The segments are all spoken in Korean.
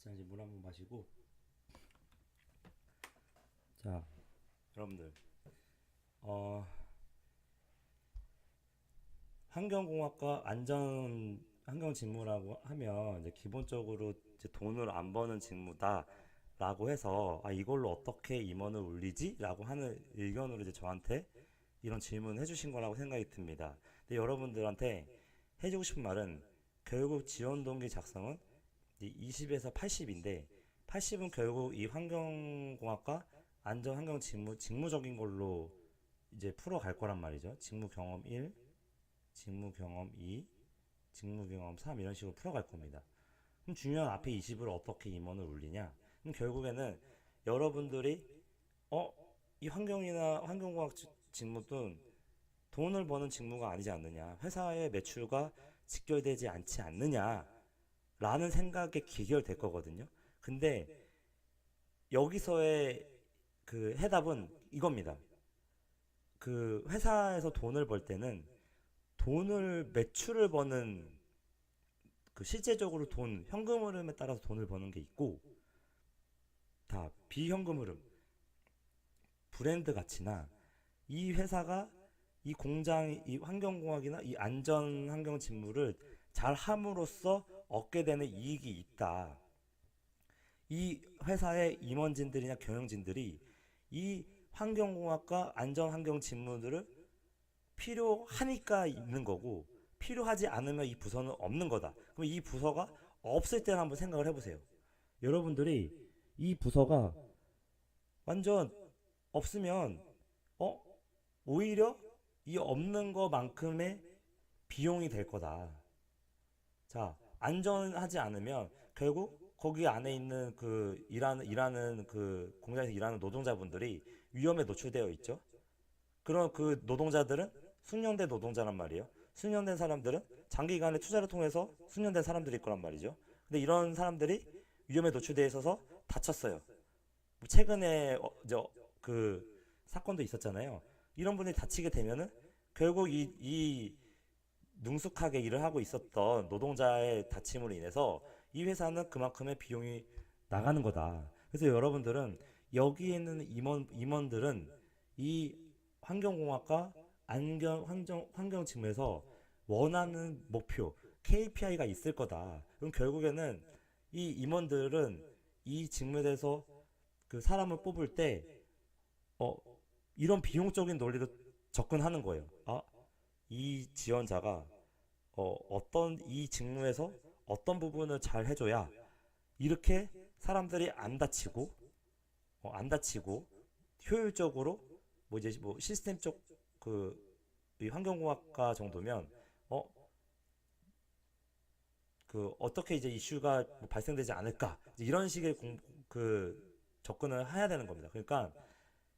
자, 이제 물 한번 마시고. 자, 여러분들, 어, 환경공학과 안전 환경 직무라고 하면 이제 기본적으로 이제 돈을 안 버는 직무다라고 해서 이걸로 어떻게 임원을 올리지라고 하는 의견으로 이제 저한테 이런 질문을 해주신 거라고 생각이 듭니다. 근데 여러분들한테 해주고 싶은 말은 결국 지원 동기 작성은 20에서 80인데 80은 결국 이 환경공학과 안전 환경 직무적인 걸로 이제 풀어갈 거란 말이죠. 직무 경험 1, 직무 경험 2, 직무 경험 3 이런 식으로 풀어갈 겁니다. 그럼 중요한 앞에 20을 어떻게 임원을 올리냐? 그럼 결국에는 여러분들이 어, 이 환경이나 환경공학 직무는 돈을 버는 직무가 아니지 않느냐? 회사의 매출과 직결되지 않지 않느냐? 라는 생각에 기결될 거거든요. 근데 여기서의 그 해답은 이겁니다. 그 회사에서 돈을 벌 때는 돈을 매출을 버는 그 실제적으로 돈 현금 흐름에 따라서 돈을 버는 게 있고 다 비현금 흐름 브랜드 가치나 이 회사가 이 공장 이 환경공학이나 이 안전 환경 직무를 잘 함으로써 얻게 되는 이익이 있다. 이 회사의 임원진들이나 경영진들이 이 환경공학과 안전환경 직무들을 필요하니까 있는 거고 필요하지 않으면 이 부서는 없는 거다. 그럼 이 부서가 없을 때를 한번 생각을 해보세요. 여러분들이 이 부서가 완전 없으면 어 오히려 이 없는 거만큼의 비용이 될 거다. 자, 안전하지 않으면 결국 거기 안에 있는 그 일하는 그 공장에서 일하는 노동자분들이 위험에 노출되어 있죠. 그런 그 노동자들은 숙련된 노동자란 말이에요. 숙련된 사람들은 장기간의 투자를 통해서 숙련된 사람들일 거란 말이죠. 근데 이런 사람들이 위험에 노출되어 있어서 다쳤어요. 최근에 그 사건도 있었잖아요. 이런 분이 다치게 되면은 결국 이 능숙하게 일을 하고 있었던 노동자의 다침으로 인해서 이 회사는 그만큼의 비용이 나가는 거다. 그래서 여러분들은 여기에 있는 임원들은 이 환경공학과 환경 직무에서 원하는 목표 KPI가 있을 거다. 그럼 결국에는 이 임원들은 이 직무에 대해서 그 사람을 뽑을 때 어, 이런 비용적인 논리로 접근하는 거예요. 이 지원자가 어떤 이 직무에서 어떤 부분을 잘 해줘야 이렇게 사람들이 안 다치고 효율적으로 뭐 이제 뭐 시스템 쪽그 환경공학과 정도면 어 그 어떻게 이제 이슈가 뭐 발생되지 않을까 이런 식의 그 접근을 해야 되는 겁니다. 그러니까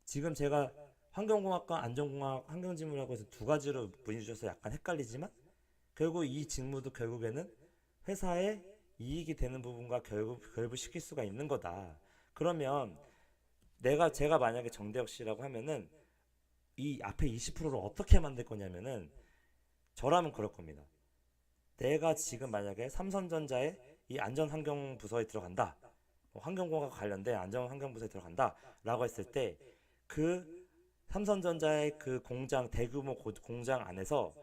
지금 제가 환경공학과 안전공학 환경직무라고 해서 두 가지로 문의 주셔서 약간 헷갈리지만 결국 이 직무도 결국에는 회사에 이익이 되는 부분과 결부시킬 수가 있는 거다. 그러면 제가 만약에 정대혁 씨라고 하면은 이 앞에 20%를 어떻게 만들 거냐면은 저라면 그럴 겁니다. 내가 지금 만약에 삼성전자의 이 안전환경부서에 들어간다. 환경공학과 관련된 안전환경부서에 들어간다. 라고 했을 때 그 삼성전자의 그 공장, 대규모 공장 안에서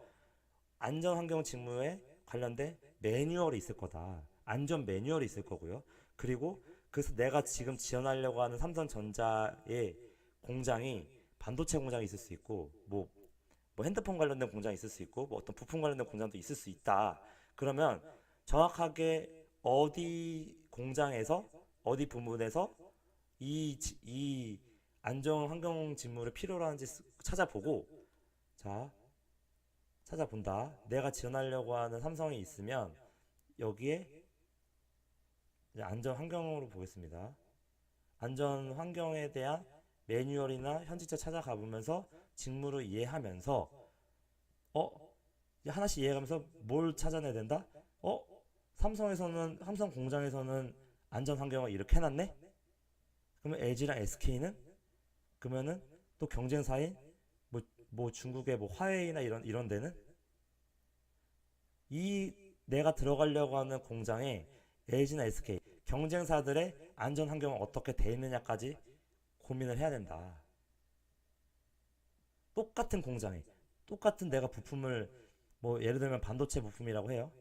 안전환경 직무에 관련된 매뉴얼이 있을 거다. 안전 매뉴얼이 있을 거고요. 그리고 그래서 내가 지금 지원하려고 하는 삼성전자의 공장이 반도체 공장이 있을 수 있고 뭐 핸드폰 관련된 공장이 있을 수 있고 뭐 어떤 부품 관련된 공장도 있을 수 있다. 그러면 정확하게 어디 공장에서 어디 부문에서 이 안전 환경 직무를 필요로 하는지 찾아보고 자 찾아본다. 내가 지원하려고 하는 삼성이 있으면 여기에 이제 안전 환경으로 보겠습니다. 안전 환경에 대한 매뉴얼이나 현지차 찾아가 보면서 직무를 이해하면서 이제 하나씩 이해하면서 뭘 찾아내야 된다? 어? 삼성 공장에서는 안전 환경을 이렇게 해놨네? 그러면 LG랑 SK는 그러면은 또 경쟁사인 뭐 중국의 뭐 화웨이나 이런 데는 이 내가 들어가려고 하는 공장에 LG나 SK 경쟁사들의 안전 환경은 어떻게 돼 있느냐까지 고민을 해야 된다. 똑같은 공장에 똑같은 내가 부품을 뭐 예를 들면 반도체 부품이라고 해요.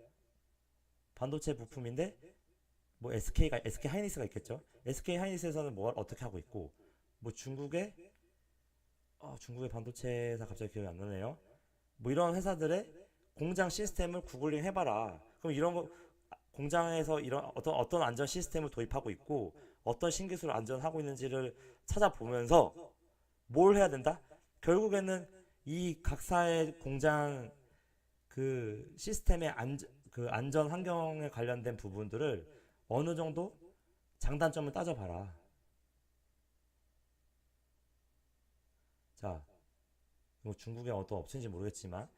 반도체 부품인데 뭐 SK 하이닉스가 있겠죠. SK 하이닉스에서는 뭘 어떻게 하고 있고 뭐 중국의 반도체 회사 갑자기 기억이 안 나네요. 뭐 이런 회사들의 공장 시스템을 구글링 해봐라. 그럼 이런 거 공장에서 이런 어떤 안전 시스템을 도입하고 있고 어떤 신기술을 안전하고 있는지를 찾아보면서 뭘 해야 된다? 결국에는 이 각사의 공장 그 시스템의 안전 환경에 관련된 부분들을 어느 정도 장단점을 따져봐라. 자, 뭐 중국의 어떤 업체인지 모르겠지만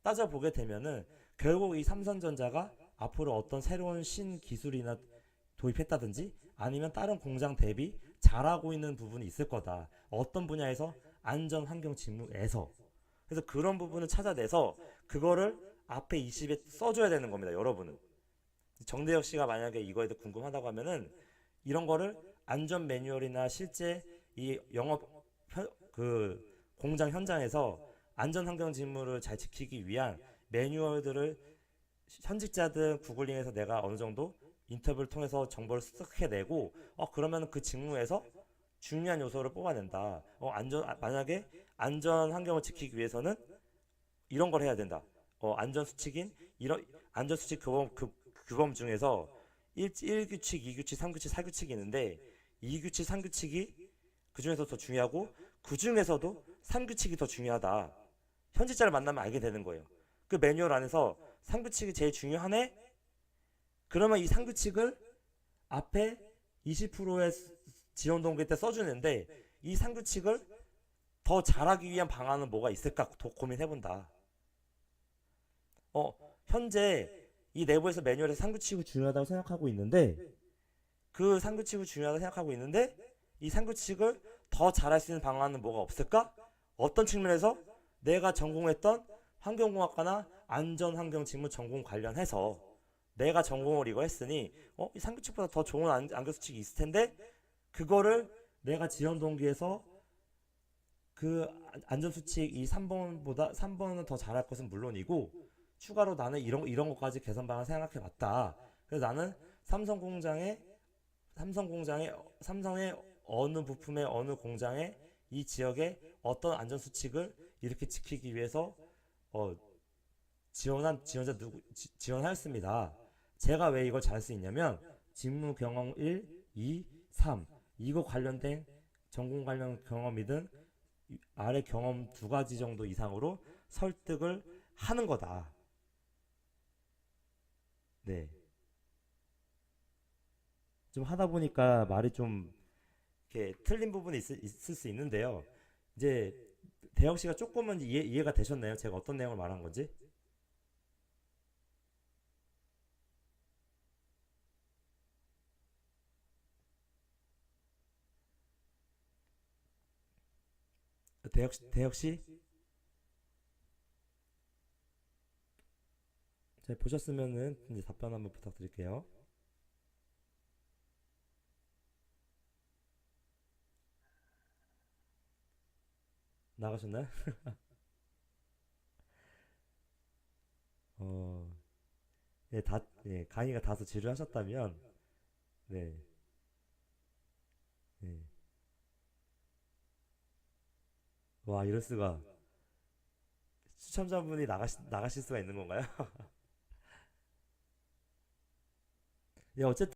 따져보게 되면은 결국 이 삼성전자가 앞으로 어떤 새로운 신기술이나 도입했다든지 아니면 다른 공장 대비 잘하고 있는 부분이 있을 거다. 어떤 분야에서 안전 환경 직무에서. 그래서 그런 부분을 찾아내서 그거를 앞에 20에 써줘야 되는 겁니다. 여러분은. 정대혁 씨가 만약에 이거에 대해 궁금하다고 하면은 이런 거를 안전 매뉴얼이나 실제 이 그 공장 현장에서 안전 환경 직무를 잘 지키기 위한 매뉴얼들을 현직자든 구글링해서 내가 어느 정도 인터뷰를 통해서 정보를 습득해내고 그러면 그 직무에서 중요한 요소를 뽑아낸다. 만약에 안전 환경을 지키기 위해서는 이런 걸 해야 된다. 안전 수칙인 이런 안전 수칙 규범 중에서 1규칙, 2규칙, 3규칙, 4규칙이 있는데 2규칙, 3규칙이 그 중에서 더 중요하고 그 중에서도 3규칙이 더 중요하다. 현직자를 만나면 알게 되는 거예요. 그 매뉴얼 안에서 3규칙이 제일 중요하네? 그러면 이 3규칙을 앞에 20%의 지원 동기 때 써주는데 이 3규칙을 더 잘하기 위한 방안은 뭐가 있을까 고민해본다. 현재 이 내부에서 매뉴얼에서 3규칙이 중요하다고 생각하고 있는데 그 3규칙이 중요하다고 생각하고 있는데 이 3규칙을 더 잘할 수 있는 방안은 뭐가 없을까? 어떤 측면에서 내가 전공했던 환경공학과나 안전환경 직무 전공 관련해서 내가 전공을 이거 했으니 이 3규칙보다 더 좋은 안전수칙이 있을 텐데 그거를 내가 지원 동기에서 그 안전수칙 이 3번은 더 잘할 것은 물론이고 추가로 나는 이런 것까지 개선 방안 생각해 봤다. 그래서 나는 삼성의 어느 부품의 어느 공장에 이 지역의 어떤 안전수칙을 이렇게 지키기 위해서 지원하였습니다. 제가 왜 이걸 잘할 수 있냐면 직무 경험 1, 2, 3 이거 관련된 전공 관련 경험이든 아래 경험 2가지 정도 이상으로 설득을 하는 거다. 네. 좀 하다 보니까 말이 좀 이렇게 틀린 부분이 있을 수 있는데요. 이제 대혁 씨가 조금은 이해가 되셨나요? 제가 어떤 내용을 말한 건지? 대혁 씨? 잘 보셨으면은 이제 답변 한번 부탁드릴게요. 나가셨나요? 어, 강의가 다소 지루하셨다면, 네, 네. 와, 이럴 수가. 추첨자분이 나가실 수가 있는 건가요? 예, 어쨌든